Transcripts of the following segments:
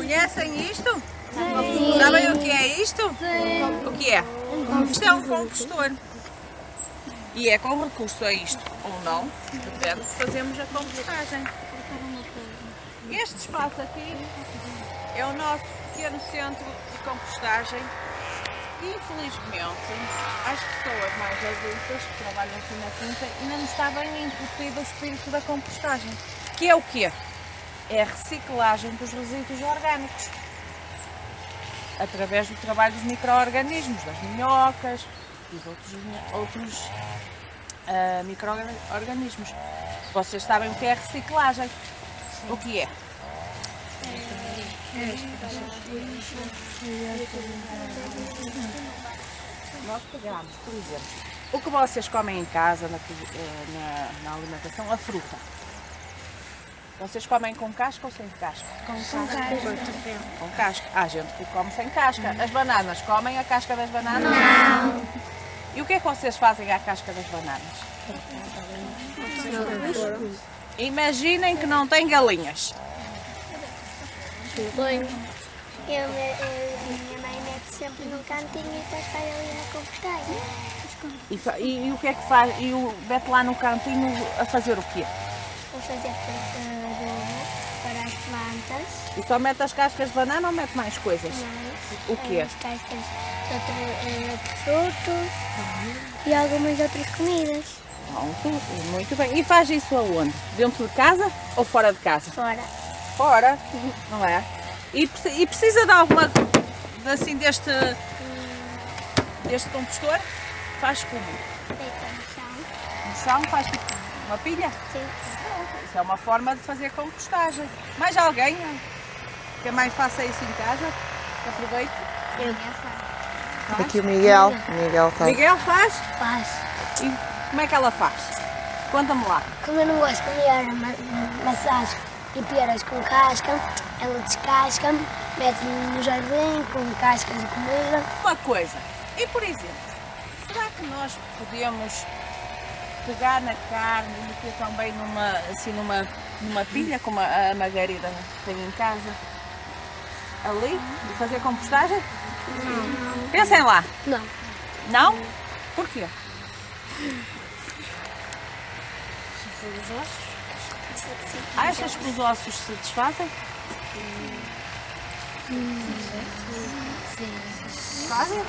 Conhecem isto? Sim. Sabem o que é isto? Sim. O que é? Isto é um compostor. E é com recurso a isto ou não, depende, fazemos a compostagem. Este espaço aqui é o nosso pequeno centro de compostagem. E infelizmente as pessoas mais adultas que trabalham aqui na quinta ainda não está bem incutido o espírito da compostagem. Que é o quê? É a reciclagem dos resíduos orgânicos. Através do trabalho dos micro-organismos, das minhocas e de outros micro-organismos. Vocês sabem o que é reciclagem? O que é? Nós pegamos, por exemplo, o que vocês comem em casa, na alimentação, a fruta. Vocês comem com casca ou sem casca? Com casca. Com casca. Há gente que come sem casca. As bananas, comem a casca das bananas? Não. E o que é que vocês fazem à casca das bananas? Imaginem que não tem galinhas. Minha mãe mete sempre no cantinho e depois vai ali na compostagem. E o que é que faz? E mete lá no cantinho a fazer o quê? Vou fazer adubo para as plantas. E só mete as cascas de banana ou mete mais coisas? O quê? As cascas de outros frutos e algumas outras comidas. Pronto, muito bem. E faz isso aonde? Dentro de casa ou fora de casa? Fora. Fora, não é? E precisa de alguma, assim, deste compostor? Faz como? Deita no chão. No chão faz tipo uma pilha? Sim. Isso é uma forma de fazer compostagem. Mais alguém que a mãe faça isso em casa? Que aproveite? Eu faço. Aqui o Miguel. O Miguel faz. Miguel faz? Faz. E como é que ela faz? Conta-me lá. Como eu não gosto de comer maçãs e peras com casca, ela descasca, mete no jardim com cascas de comida. Uma coisa, e por exemplo, será que nós podemos pegar na carne e meter também numa pilha, como a Margarida tem em casa, ali, e fazer compostagem? Não. Pensem lá. Não. Não? Porquê? Os ossos? Achas que os ossos se desfazem? Fazem?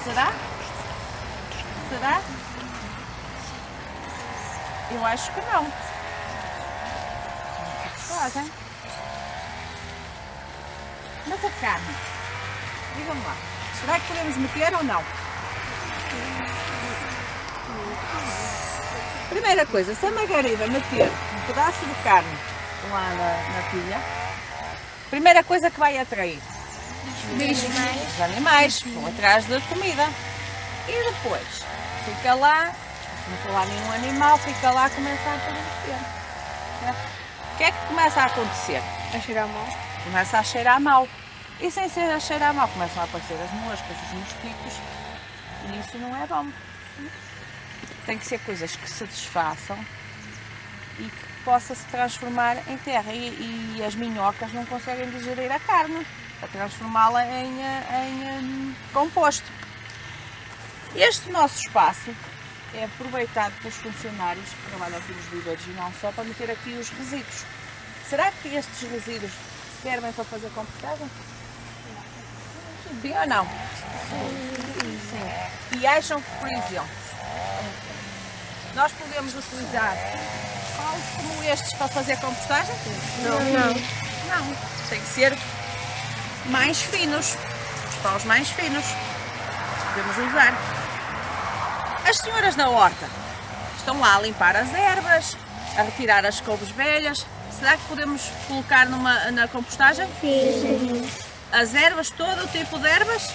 Será? Será? Eu acho que não. Fazem. Mas a carne, digam-me lá, será que podemos meter ou não? Primeira coisa, se a Margarida meter um pedaço de carne lá na pilha, primeira coisa que vai atrair? Os animais vão atrás da comida. E depois, fica lá, se não for lá nenhum animal, fica lá e começa a apodrecer. O que é que começa a acontecer? A cheirar mal. Começa a cheirar mal. E sem ser a cheirar mal, começam a aparecer as moscas, os mosquitos. E isso não é bom. Tem que ser coisas que se desfaçam e que possa se transformar em terra. E as minhocas não conseguem digerir a carne para transformá-la em composto. Este nosso espaço é aproveitado pelos funcionários que trabalham aqui nos viveiros e não só para meter aqui os resíduos. Será que estes resíduos servem para fazer compostagem? Sim ou não? Sim. E acham que, por exemplo, nós podemos utilizar paus como estes para fazer compostagem? Não. Tem que ser mais finos. Os paus mais finos. Podemos usar. As senhoras da horta estão lá a limpar as ervas, a retirar as couves velhas. Será que podemos colocar na compostagem? Sim. As ervas, todo o tipo de ervas?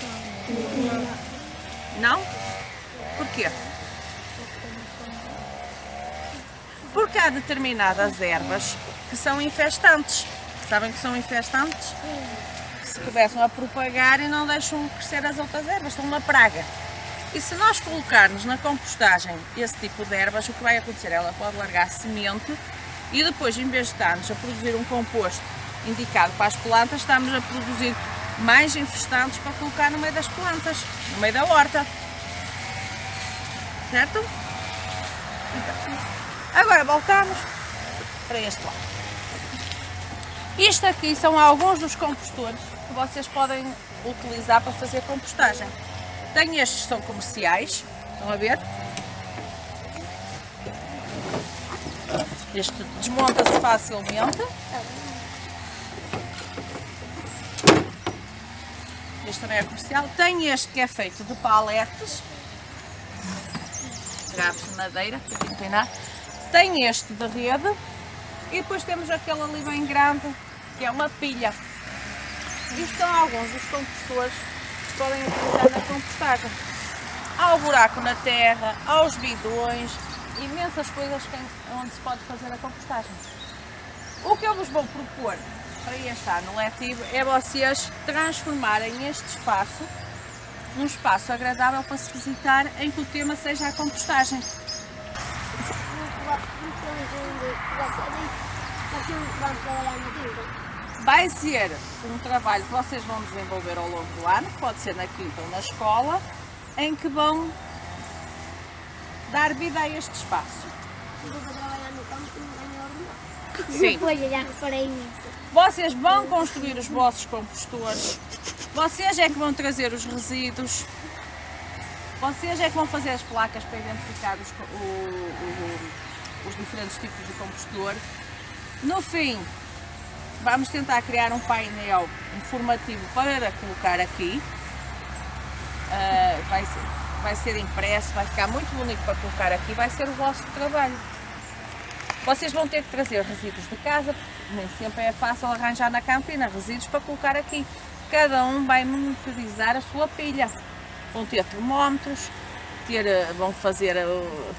Não? Porquê? Porque há determinadas ervas que são infestantes. Sabem que são infestantes? Que se começam a propagar e não deixam crescer as outras ervas, estão uma praga. E se nós colocarmos na compostagem esse tipo de ervas, o que vai acontecer? Ela pode largar semente E depois, em vez de estarmos a produzir um composto indicado para as plantas, estamos a produzir mais infestantes para colocar no meio das plantas, no meio da horta. Certo? Então, agora voltamos para este lado. Isto aqui são alguns dos compostores que vocês podem utilizar para fazer compostagem. Tem estes que são comerciais, estão a ver? Este desmonta-se facilmente. Este também é comercial. Tem este que é feito de paletes. Grabos de madeira, para aqui não tem nada. Tem este de rede. E depois temos aquele ali bem grande, que é uma pilha. Isto são alguns dos compostores que podem utilizar na compostagem. Há o buraco na terra, há os bidões, imensas coisas onde se pode fazer a compostagem. O que eu vos vou propor para este ano letivo é vocês transformarem este espaço num espaço agradável para se visitar, em que o tema seja a compostagem. Vai ser um trabalho que vocês vão desenvolver ao longo do ano, pode ser na quinta ou na escola, em que vão dar vida a este espaço. Sim. Já reparei nisso. Vocês vão construir os vossos compostores, vocês é que vão trazer os resíduos, vocês é que vão fazer as placas para identificar os diferentes tipos de compostor. No fim, vamos tentar criar um painel informativo para colocar aqui. Vai ser impresso, vai ficar muito bonito para colocar aqui, vai ser o vosso trabalho. Vocês vão ter que trazer resíduos de casa, nem sempre é fácil arranjar na cantina resíduos para colocar aqui. Cada um vai monitorizar a sua pilha. Vão ter termómetros, vão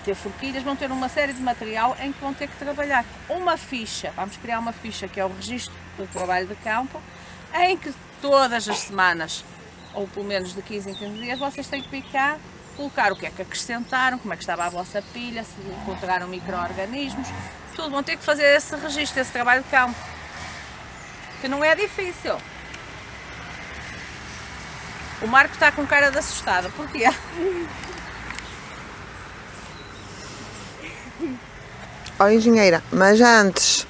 ter forquilhas, vão ter uma série de material em que vão ter que trabalhar. Uma ficha, vamos criar uma ficha que é o registro do trabalho de campo, em que todas as semanas, ou pelo menos de 15 em 15 dias, vocês têm que vir cá, colocar o que é que acrescentaram, como é que estava a vossa pilha, se encontraram micro-organismos, tudo. Vão ter que fazer esse registro, esse trabalho de campo, que não é difícil. O Marco está com cara de assustado, porquê? Ó engenheira, mas antes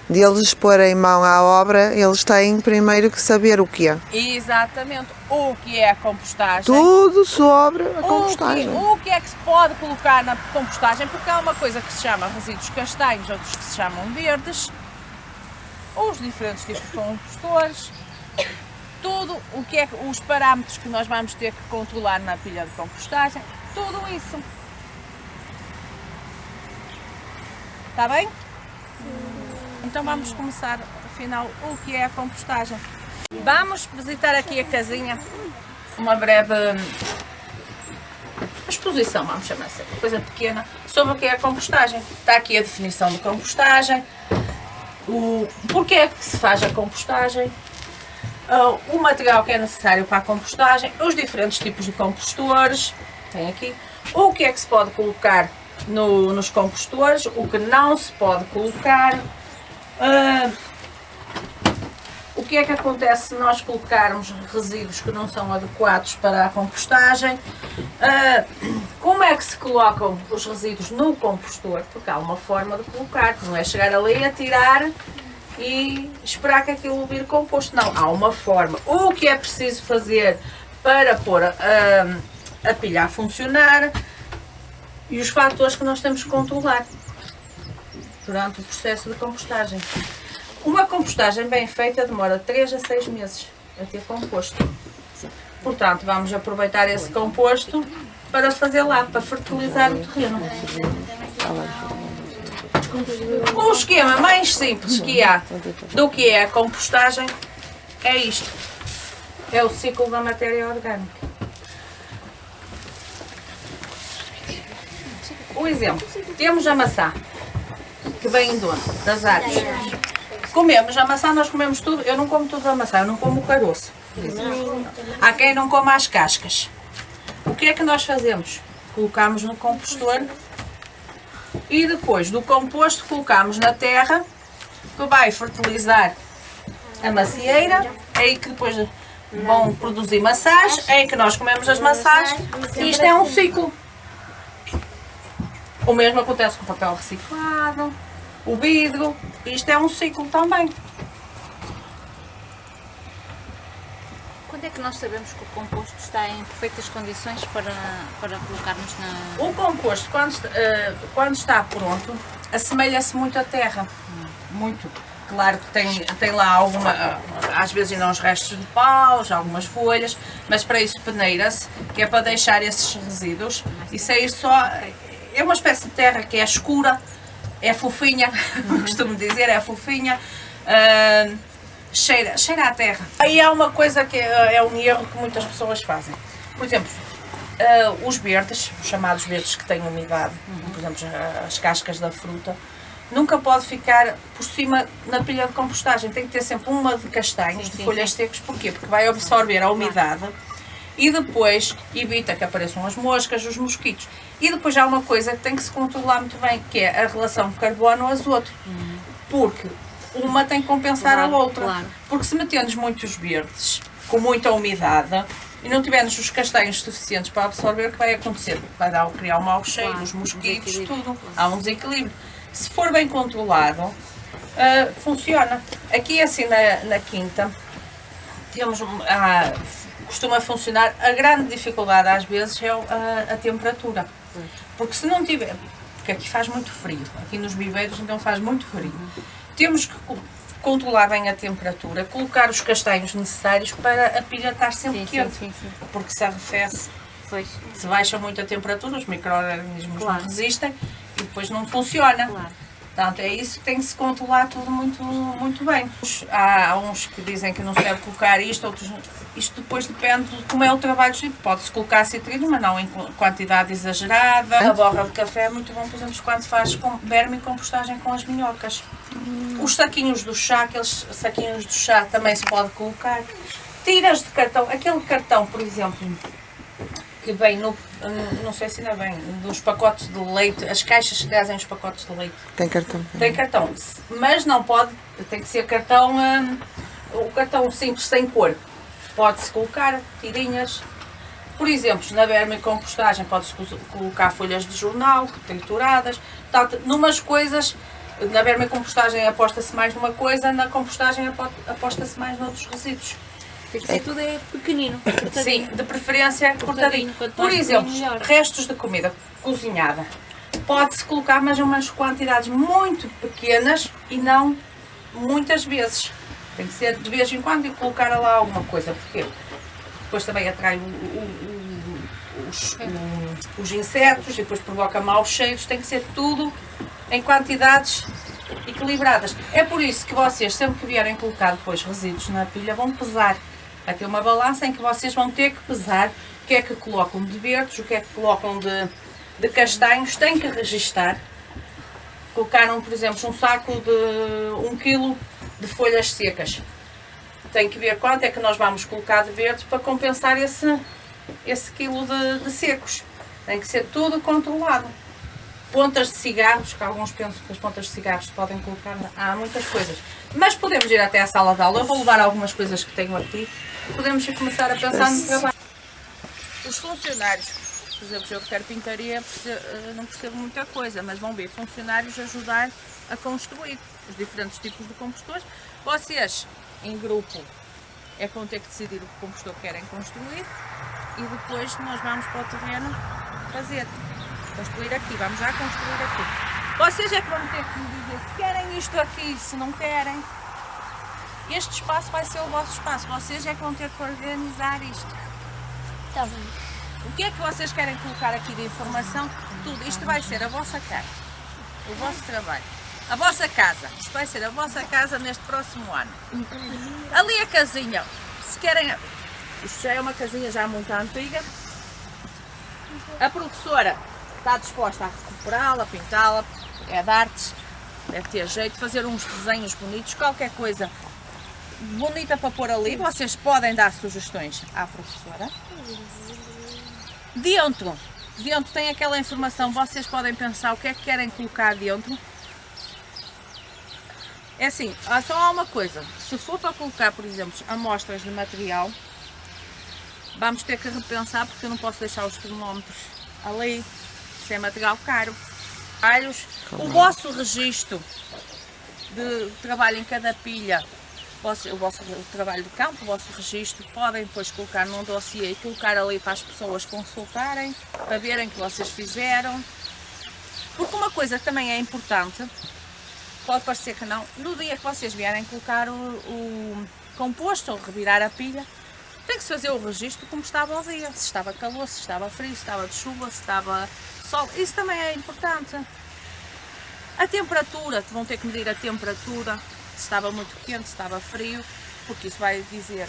de eles porem mão à obra, eles têm primeiro que saber o que é. Exatamente, o que é a compostagem. Tudo sobre a compostagem. O que é que se pode colocar na compostagem, porque há uma coisa que se chama resíduos castanhos, outros que se chamam verdes, os diferentes tipos de compostores, tudo o que é os parâmetros que nós vamos ter que controlar na pilha de compostagem, tudo isso. Está bem? Então vamos começar, afinal, o que é a compostagem. Vamos visitar aqui a casinha, uma breve exposição, vamos chamar assim, uma coisa pequena, sobre o que é a compostagem. Está aqui a definição de compostagem, porquê é que se faz a compostagem, o material que é necessário para a compostagem, os diferentes tipos de compostores, tem aqui, o que é que se pode colocar nos compostores, o que não se pode colocar, o que é que acontece se nós colocarmos resíduos que não são adequados para a compostagem, como é que se colocam os resíduos no compostor, porque há uma forma de colocar, não é chegar ali a tirar e esperar que aquilo vire composto, não, há uma forma. O que é preciso fazer para pôr a pilha a funcionar e os fatores que nós temos que controlar durante o processo de compostagem. Uma compostagem bem feita demora 3 a 6 meses a ter composto. Portanto, vamos aproveitar esse composto para fazer lá, para fertilizar o terreno. O esquema mais simples que há do que é a compostagem é isto. É o ciclo da matéria orgânica. O exemplo, temos a maçã, que vem de onde? Das árvores. Comemos a maçã, nós comemos tudo. Eu não como tudo a maçã, eu não como o caroço. Há quem não coma as cascas. O que é que nós fazemos? Colocamos no compostor E depois do composto colocamos na terra, que vai fertilizar a macieira, é aí que depois vão produzir maçãs, é aí que nós comemos as maçãs, e isto é um ciclo. O mesmo acontece com o papel reciclado, o vidro, isto é um ciclo também. Quando é que nós sabemos que o composto está em perfeitas condições para colocarmos na... O composto, quando está pronto, assemelha-se muito à terra. Muito. Claro que tem lá às vezes ainda uns restos de paus, algumas folhas, mas para isso peneira-se, que é para deixar esses resíduos e sair só. É uma espécie de terra que é escura, é fofinha, costumo dizer, é fofinha. Cheira à terra. Aí há uma coisa que é um erro que muitas pessoas fazem. Por exemplo, os verdes, os chamados verdes que têm umidade, por exemplo, as cascas da fruta, nunca pode ficar por cima na pilha de compostagem. Tem que ter sempre uma de castanhos, de folhas secas. Porquê? Porque vai absorver a umidade e depois evita que apareçam as moscas, os mosquitos. E depois há uma coisa que tem que se controlar muito bem, que é a relação carbono-azoto. Porque uma tem que compensar a outra. Claro. Porque se metemos muitos verdes, com muita umidade, e não tivermos os castanhos suficientes para absorver, o que vai acontecer? Vai criar um mau cheiro, os mosquitos, tudo. Há um desequilíbrio. Se for bem controlado, funciona. Aqui assim na quinta, costuma funcionar. A grande dificuldade às vezes é a temperatura. Porque se não tiver, porque aqui faz muito frio, aqui nos viveiros então faz muito frio. Temos que controlar bem a temperatura, colocar os castanhos necessários para a pilha estar sempre quente. Sim. Porque se arrefece, Pois. se baixa muito a temperatura, os micro-organismos Claro. não resistem e depois não funciona. Claro. Portanto, é isso que tem que se controlar tudo muito bem. Há uns que dizem que não se deve colocar isto, outros não. Isto depois depende de como é o trabalho. Pode-se colocar citrino, mas não em quantidade exagerada. A borra de café é muito bom, por exemplo, quando se faz vermicompostagem com as minhocas. Os saquinhos do chá, aqueles saquinhos do chá também se pode colocar. Tiras de cartão, aquele cartão, por exemplo, que vem não sei se ainda vem, dos pacotes de leite, as caixas que trazem os pacotes de leite. Tem cartão. Tem cartão, mas não pode, tem que ser cartão, o cartão simples, sem cor. Pode-se colocar tirinhas. Por exemplo, na vermicompostagem pode-se colocar folhas de jornal trituradas. Portanto, numas coisas, na vermicompostagem aposta-se mais numa coisa, na compostagem aposta-se mais noutros resíduos. Tem que ser tudo pequenino. Sim, de preferência cortadinho. Quanto Por mais exemplo, pequenino, melhor. restos de comida cozinhada. Pode-se colocar, mas umas quantidades muito pequenas e não muitas vezes. Tem que ser de vez em quando e colocar lá alguma coisa. Porquê? Depois também atrai os insetos e depois provoca maus cheiros. Tem que ser tudo em quantidades equilibradas. É por isso que vocês, sempre que vierem colocar depois resíduos na pilha, vão pesar. Vai ter uma balança em que vocês vão ter que pesar o que é que colocam de verdes, o que é que colocam de castanhos. Tem que registar. Colocaram, por exemplo, um saco de 1 kg de folhas secas. Tem que ver quanto é que nós vamos colocar de verdes para compensar esse quilo de secos. Tem que ser tudo controlado. Pontas de cigarros, que alguns pensam que as pontas de cigarros se podem colocar, há muitas coisas. Mas podemos ir até à sala de aula. Eu vou levar algumas coisas que tenho aqui. Podemos começar a pensar no trabalho. Os funcionários, por exemplo, eu de carpintaria não percebo muita coisa, mas vão ver funcionários ajudar a construir os diferentes tipos de compostores. Vocês, em grupo, é que vão ter que decidir o compostor que querem construir e depois nós vamos para o terreno fazer. Construir aqui, vamos já construir aqui. Vocês é que vão ter que me dizer se querem isto aqui, se não querem. Este espaço vai ser o vosso espaço, vocês é que vão ter que organizar isto. Tá bem. O que é que vocês querem colocar aqui de informação? Tudo, isto vai ser a vossa casa, o vosso trabalho, a vossa casa. Isto vai ser a vossa casa neste próximo ano. Ali a casinha, se querem, isto já é uma casinha já muito antiga. A professora está disposta a recuperá-la, pintá-la, é de artes, deve ter jeito de fazer uns desenhos bonitos, qualquer coisa bonita para pôr ali. Vocês podem dar sugestões à professora. Dentro Dentro tem aquela informação, vocês podem pensar o que é que querem colocar dentro. É assim, só há uma coisa, se for para colocar, por exemplo, amostras de material, vamos ter que repensar porque eu não posso deixar os termómetros ali, isso é material caro. O vosso registro de trabalho em cada pilha, o vosso trabalho de campo, o vosso registro, podem depois colocar num dossiê e colocar ali para as pessoas consultarem, para verem que vocês fizeram. Porque uma coisa que também é importante, pode parecer que não, no dia que vocês vierem colocar o composto ou revirar a pilha, tem que se fazer o registro como estava ao dia, se estava calor, se estava frio, se estava de chuva, se estava sol, isso também é importante. A temperatura, vão ter que medir a temperatura, se estava muito quente, se estava frio, porque isso vai dizer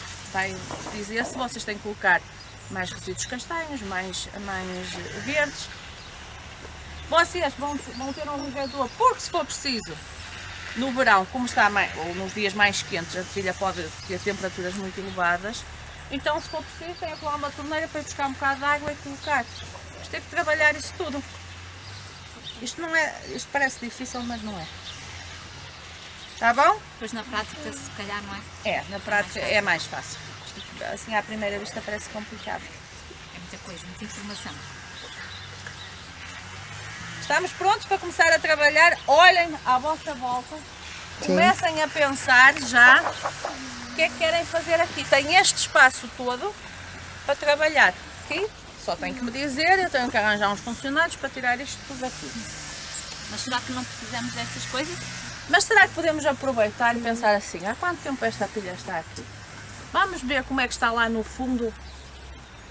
se vocês têm que colocar mais resíduos castanhos, mais verdes. Vocês vão ter um regador, porque se for preciso, no verão, como está ou nos dias mais quentes, a pilha pode ter temperaturas muito elevadas, então se for preciso tem que lá uma torneira para ir buscar um bocado de água e colocar. Vamos ter que trabalhar isso tudo. Isto parece difícil, mas não é. Tá bom? Depois na prática, se calhar, não é? É, na prática é mais fácil. Assim, à primeira vista parece complicado. É muita coisa, muita informação. Estamos prontos para começar a trabalhar. Olhem à vossa volta. Comecem a pensar já o que é que querem fazer aqui. Tem este espaço todo para trabalhar. Aqui só tem que me dizer, eu tenho que arranjar uns funcionários para tirar isto tudo aqui. Mas será que não precisamos destas coisas? Mas será que podemos aproveitar e pensar assim, há quanto tempo esta pilha está aqui? Vamos ver como é que está lá no fundo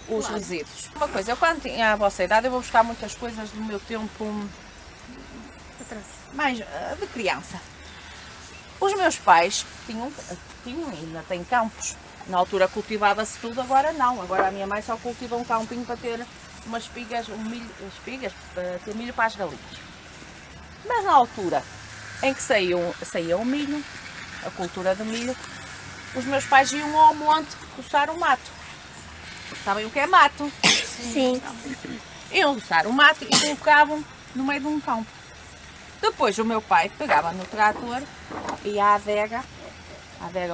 os resíduos. Uma coisa, eu quando tinha a vossa idade, eu vou buscar muitas coisas do meu tempo mais de criança. Os meus pais tinham ainda têm campos. Na altura cultivava-se tudo, agora não. Agora a minha mãe só cultiva um campinho para ter umas espigas, espigas para ter milho para as galinhas. Mas na altura em que saía o milho, a cultura do milho, os meus pais iam ao monte roçar o mato. Sabem o que é mato? Sim. Iam roçar o mato e colocavam no meio de um campo. Depois o meu pai pegava no trator e à adega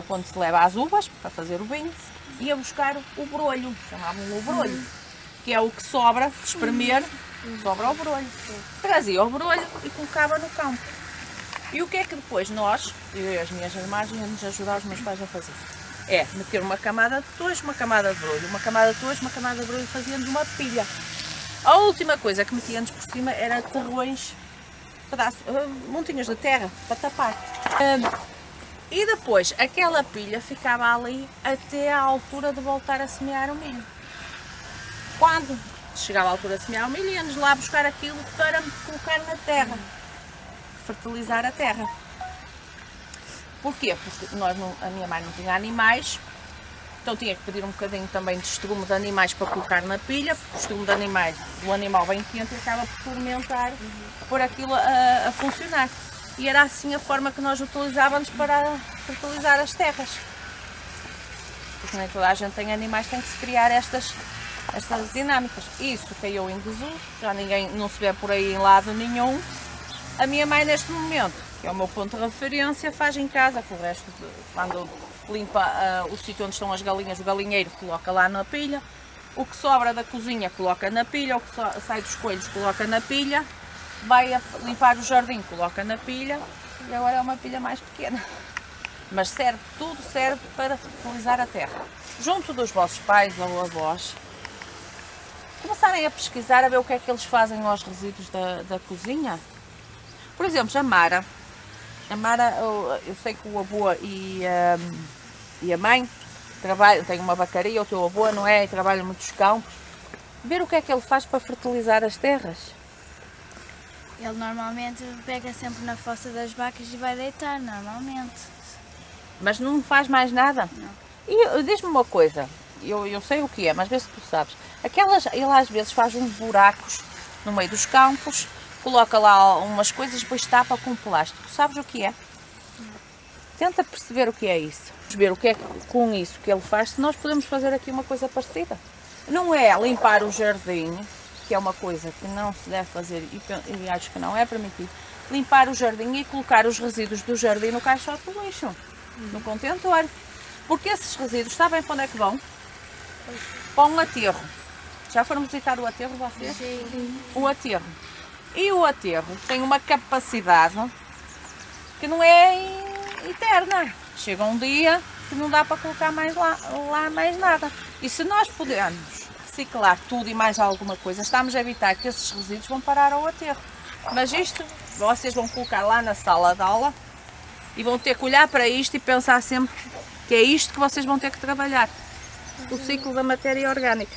onde se leva as uvas para fazer o vinho, ia buscar o brolho, chamavam-o brolho, que é o que sobra de espremer, sobra o brolho. Trazia o brolho e colocava no campo. E o que é que depois nós, eu e as minhas irmãs, íamos ajudar os meus pais a fazer? É meter uma camada de tojo, uma camada de brolho, uma camada de tojo, uma camada de brolho e fazíamos uma pilha. A última coisa que metíamos por cima era terrões, montinhos de terra para tapar. E depois aquela pilha ficava ali até à altura de voltar a semear o milho. Quando chegava a altura de semear o milho, íamos lá buscar aquilo para colocar na terra, fertilizar a terra. Porquê? Porque a minha mãe não tinha animais, então tinha que pedir um bocadinho também de estrume de animais para colocar na pilha, porque o estrume do animal bem quente acaba por fermentar, por aquilo a funcionar. E era assim a forma que nós utilizávamos para fertilizar as terras. Porque nem toda a gente tem animais, tem que se criar estas dinâmicas. Isso caiu em desuso, já não se vê por aí em lado nenhum. A minha mãe neste momento, que é o meu ponto de referência, faz em casa, com o resto, quando limpa o sítio onde estão as galinhas, o galinheiro coloca lá na pilha, o que sobra da cozinha coloca na pilha, o que sai dos coelhos coloca na pilha, vai a limpar o jardim, coloca na pilha, e agora é uma pilha mais pequena. Mas tudo serve para fertilizar a terra. Junto dos vossos pais ou avós, começarem a pesquisar, a ver o que é que eles fazem aos resíduos da cozinha. Por exemplo, a Mara, eu sei que o avô e a mãe têm uma vacaria, o teu avô, não é? E trabalham muitos campos. Ver o que é que ele faz para fertilizar as terras. Ele normalmente pega sempre na fossa das vacas e vai deitar, normalmente. Mas não faz mais nada? Não. E diz-me uma coisa, eu sei o que é, mas vê se tu sabes. Ele às vezes faz uns buracos no meio dos campos, coloca lá umas coisas e depois tapa com plástico. Sabes o que é? Tenta perceber o que é isso. Ver o que é com isso que ele faz, se nós podemos fazer aqui uma coisa parecida. Não é limpar o jardim que é uma coisa que não se deve fazer e acho que não é permitido, limpar o jardim e colocar os resíduos do jardim no caixote do lixo, no contentor. Porque esses resíduos, sabem para onde é que vão? Para um aterro. Já foram visitar o aterro vocês? Sim. O aterro. E o aterro tem uma capacidade que não é eterna. Chega um dia que não dá para colocar mais lá mais nada. E se nós pudermos reciclar tudo e mais alguma coisa, estamos a evitar que esses resíduos vão parar ao aterro. Mas isto vocês vão colocar lá na sala de aula e vão ter que olhar para isto e pensar sempre que é isto que vocês vão ter que trabalhar. O ciclo da matéria orgânica.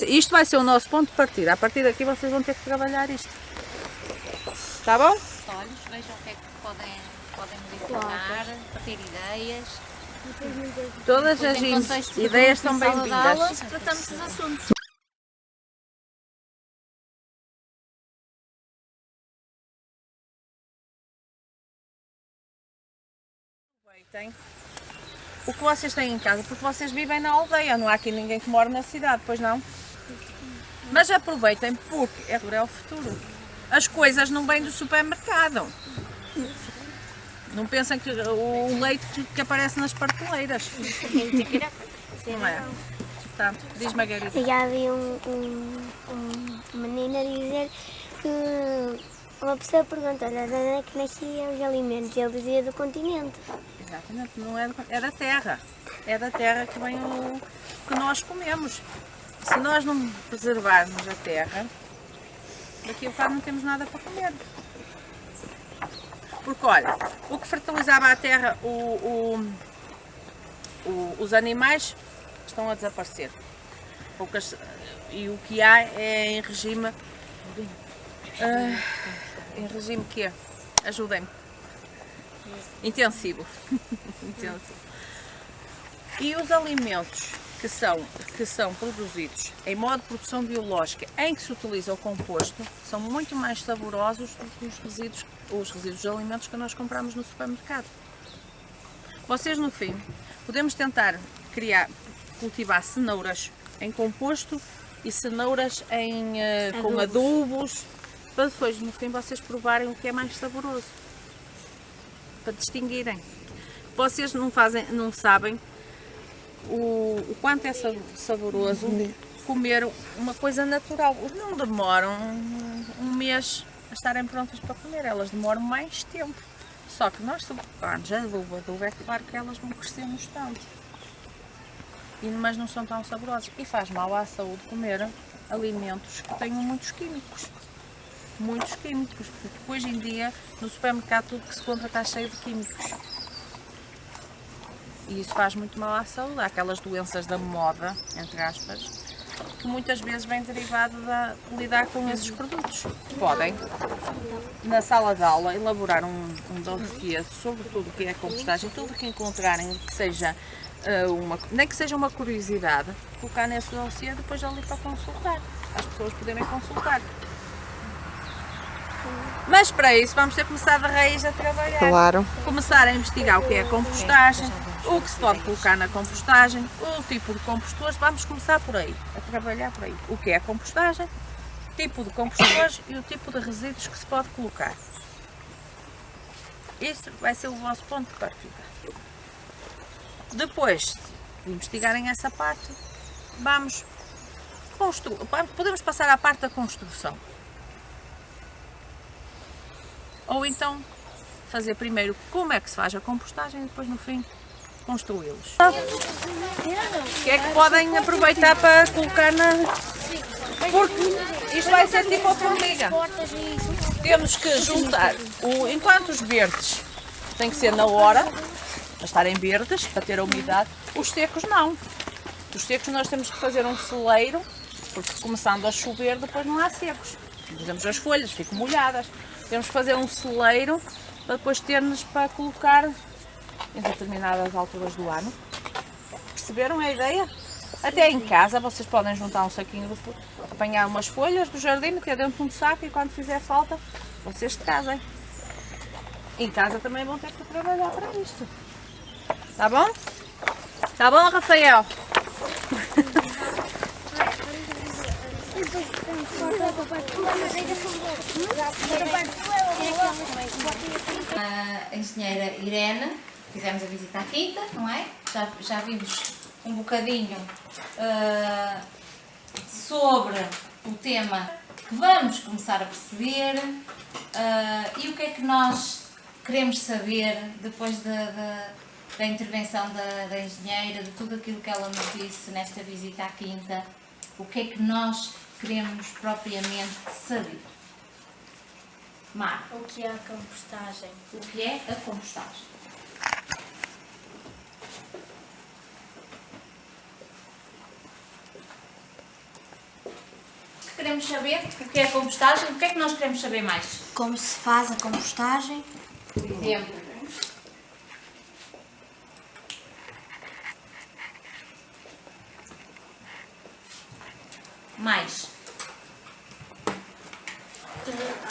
Isto vai ser o nosso ponto de partida. A partir daqui vocês vão ter que trabalhar isto. Tá bom? Olhos, vejam o que é que podem modificar, para ter ideias. Todas as Em contexto de ideias grupo, são em sala de aula, bem-vindas. tratamos os assuntos. Aproveitem o que vocês têm em casa, porque vocês vivem na aldeia, não há aqui ninguém que mora na cidade, pois não? Mas aproveitem porque é o futuro. As coisas não vêm do supermercado. Não pensem que o leite que aparece nas prateleiras. Não é? Portanto, diz Margarida. Eu já vi um menino a dizer que uma pessoa perguntou-lhe de onde é que nasciam os alimentos e ele dizia do continente. Exatamente, não é da terra. É da terra que vem o que nós comemos. Se nós não preservarmos a terra, daqui a bocado não temos nada para comer. Porque olha, o que fertilizava a terra, os animais estão a desaparecer. E o que há é em regime. Em regime quê? Ajudem-me. Intensivo. Intensivo. E os alimentos que são produzidos em modo de produção biológica, em que se utiliza o composto, são muito mais saborosos do que os resíduos de alimentos que nós compramos no supermercado. Vocês, no fim, podemos tentar cultivar cenouras em composto e cenouras com adubos, para depois, no fim, vocês provarem o que é mais saboroso. Para distinguirem. Vocês não sabem o quanto é saboroso comer uma coisa natural. Não demoram um mês a estarem prontas para comer, elas demoram mais tempo. Só que nós, se colocarmos adubo, é claro que elas vão crescer no instante. Mas não são tão saborosas. E faz mal à saúde comer alimentos que tenham muitos químicos. Muitos químicos, porque hoje em dia no supermercado tudo que se compra está cheio de químicos. E isso faz muito mal à saúde. Há aquelas doenças da moda, entre aspas, que muitas vezes vem derivado de lidar com esses produtos. Podem, na sala de aula, elaborar um dossiê sobre tudo o que é compostagem, tudo o que encontrarem que seja nem que seja uma curiosidade, colocar nesse dossiê depois ali para consultar, as pessoas poderem consultar. Mas para isso vamos ter que começar de raiz a trabalhar. Claro. Começar a investigar o que é a compostagem, o que se pode colocar na compostagem, o tipo de compostores. Vamos começar por aí, a trabalhar por aí. O que é a compostagem, tipo de compostores e o tipo de resíduos que se pode colocar. Isso vai ser o vosso ponto de partida. Depois de investigarem essa parte, podemos passar à parte da construção. Ou então fazer primeiro como é que se faz a compostagem e depois no fim construí-los. O que é que podem aproveitar para colocar porque isto vai ser tipo a formiga. Temos que juntar, enquanto os verdes têm que ser na hora, para estarem verdes, para ter a umidade, os secos não. Os secos nós temos que fazer um celeiro, porque começando a chover depois não há secos. Fazemos as folhas, ficam molhadas. Temos que fazer um celeiro para depois termos para colocar em determinadas alturas do ano. Perceberam a ideia? Até em casa vocês podem juntar um saquinho, apanhar umas folhas do jardim, meter dentro de um saco e quando fizer falta, vocês trazem. Em casa também vão ter que trabalhar para isto. Tá bom? Tá bom, Rafael? A engenheira Irene, fizemos a visita à quinta, não é? Já vimos um bocadinho sobre o tema que vamos começar a perceber e o que é que nós queremos saber depois da intervenção da engenheira, de tudo aquilo que ela nos disse nesta visita à quinta, o que é que nós queremos propriamente saber. Mar, O que é a compostagem? o que é a compostagem? Queremos saber o que é a compostagem, o que é que nós queremos saber mais? Como se faz a compostagem? Por exemplo, mais. Que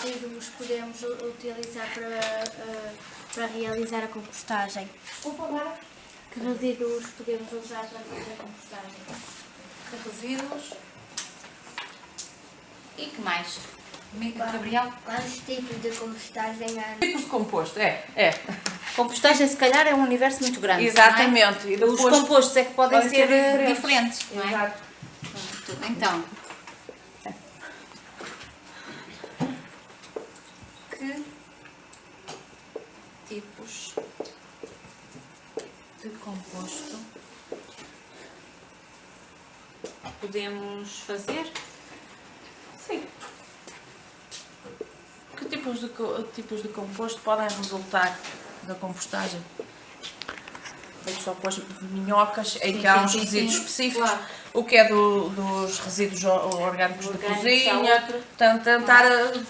resíduos podemos utilizar para realizar a compostagem? Desculpa, Lara. Que resíduos podemos usar para fazer a compostagem? Que resíduos. E que mais? Gabriel? Quantos tipos de compostagem há? Tipos de composto, é. Compostagem, se calhar, é um universo muito grande. Exatamente. Não é? E depois Os compostos é que podem podem ser ser diferentes, não é? Exato. Então, que tipos de composto podemos fazer? Sim. Que tipos de composto podem resultar da compostagem? Feito só com as minhocas, em que há uns resíduos específicos. Claro. O que é dos resíduos orgânicos de Orgânicos, há cozinha. outro. Portanto, tentar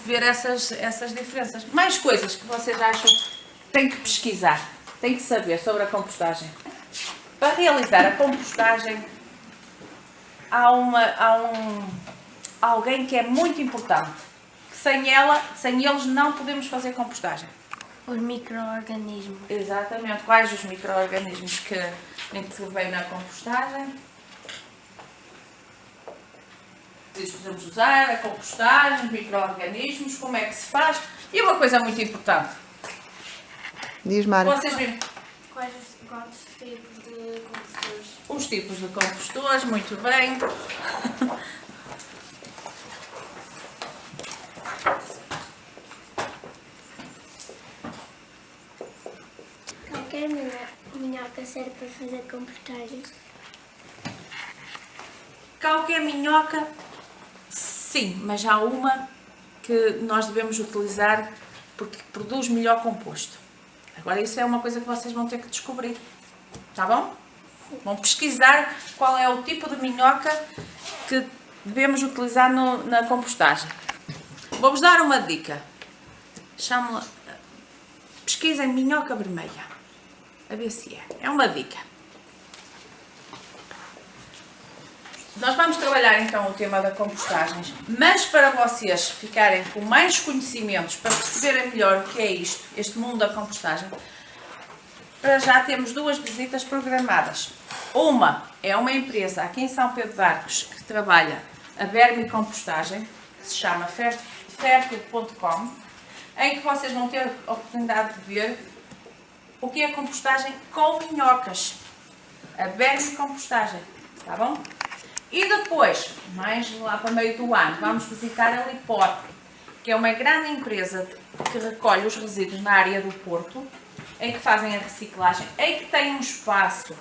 ver essas diferenças. Mais coisas que vocês acham que têm que pesquisar, têm que saber sobre a compostagem. Para realizar a compostagem, há alguém que é muito importante. Que sem eles não podemos fazer compostagem. Os micro-organismos. Exatamente. Quais os micro-organismos que intervêm na compostagem? Podemos usar a compostagem, os micro-organismos, como é que se faz. E uma coisa muito importante. Diz, Mara. Vocês viram Quantos tipos de compostores? os tipos de compostores, muito bem. Qualquer minhoca serve para fazer compostagem. Qualquer minhoca, sim, mas há uma que nós devemos utilizar porque produz melhor composto. Agora isso é uma coisa que vocês vão ter que descobrir, tá bom? Vão pesquisar qual é o tipo de minhoca que devemos utilizar na compostagem. Vou-vos dar uma dica. Pesquisem minhoca vermelha. A ver se é. É uma dica. Nós vamos trabalhar então o tema da compostagem, mas para vocês ficarem com mais conhecimentos, para perceberem melhor o que é isto, este mundo da compostagem, para já temos 2 visitas programadas. Uma é uma empresa aqui em São Pedro de Arcos que trabalha a vermicompostagem, que se chama fertil.com, em que vocês vão ter a oportunidade de ver o que é a compostagem com minhocas. A vermicompostagem, tá bom? E depois, mais lá para meio do ano, vamos visitar a Lipor, que é uma grande empresa que recolhe os resíduos na área do Porto, em que fazem a reciclagem, em que tem um espaço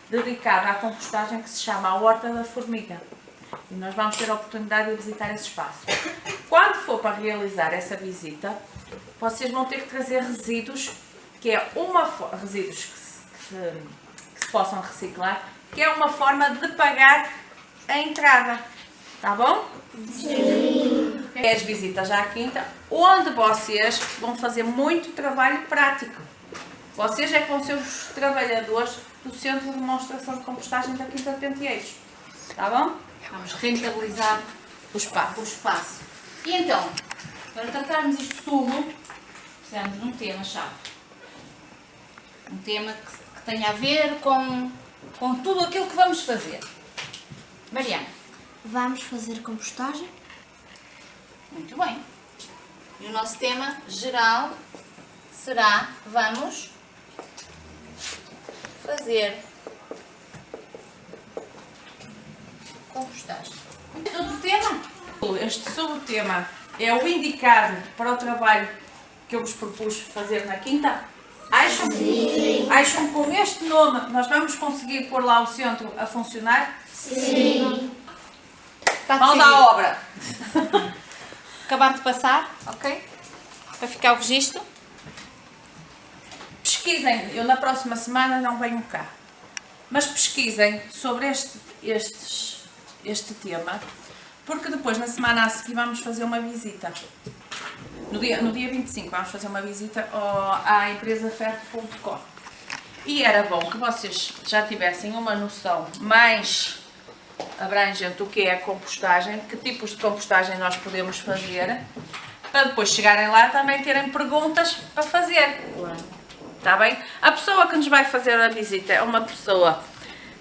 dedicado à compostagem que se chama a Horta da Formiga. E nós vamos ter a oportunidade de visitar esse espaço. Quando for para realizar essa visita, vocês vão ter que trazer resíduos, que é resíduos que se possam reciclar, que é uma forma de pagar a entrada. Tá bom? Sim. É as visitas à quinta, onde vocês vão fazer muito trabalho prático. Vocês é que vão ser os trabalhadores do Centro de Demonstração de Compostagem da Quinta de Penteeiros. Tá bom? Vamos rentabilizar o espaço. E então, para tratarmos isto tudo, precisamos de um tema-chave. Um tema que tenha a ver com tudo aquilo que vamos fazer. Mariana, Vamos fazer compostagem? Muito bem. E o nosso tema geral será: vamos fazer compostagem. Outro tema? Este subtema é o indicado para o trabalho que eu vos propus fazer na quinta? Acham? Sim. Acham que com este nome nós vamos conseguir pôr lá o centro a funcionar? Sim. Está Mãos decidido. à obra! Acabar de passar, ok? Para ficar o registro. Pesquisem, eu na próxima semana não venho cá, mas pesquisem sobre este tema, porque depois na semana a seguir vamos fazer uma visita. No dia 25 vamos fazer uma visita à empresa Ferto.com e era bom que vocês já tivessem uma noção mais abrangente do que é a compostagem, que tipos de compostagem nós podemos fazer, para depois chegarem lá também terem perguntas para fazer. Está bem? A pessoa que nos vai fazer a visita é uma pessoa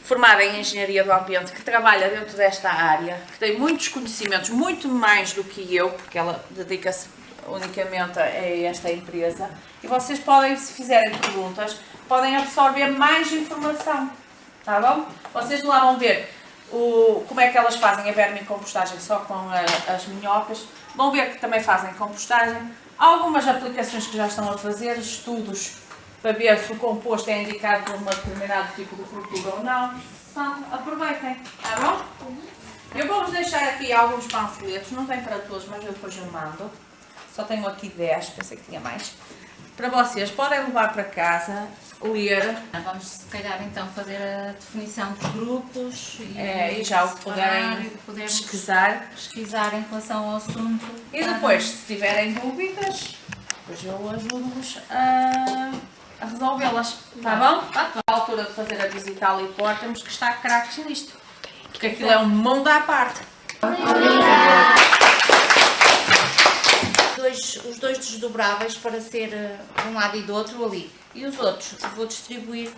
formada em Engenharia do Ambiente, que trabalha dentro desta área, que tem muitos conhecimentos, muito mais do que eu, porque ela dedica-se unicamente a esta empresa. E vocês podem, se fizerem perguntas, podem absorver mais informação. Está bom? Vocês lá vão ver como é que elas fazem a vermicompostagem só com as minhocas. Vão ver que também fazem compostagem. Há algumas aplicações que já estão a fazer, estudos para ver se o composto é indicado para um determinado tipo de cultura ou não. Então, aproveitem, está bom? Eu vou-vos deixar aqui alguns panfletos, não tem para todos, mas eu depois eu mando. Só tenho aqui 10, pensei que tinha mais. Para vocês, podem levar para casa, ler. Vamos, se calhar, então fazer a definição dos grupos E já o que puderem pesquisar. pesquisar em relação ao assunto. E depois, se tiverem dúvidas, depois eu ajudo-vos a resolvê-las. Está bom? Está a altura de fazer a visita ali fora, temos que estar craques nisto. Porque aquilo é um mundo à parte. Os dois desdobráveis para ser de um lado e do outro ali. E os outros vou distribuir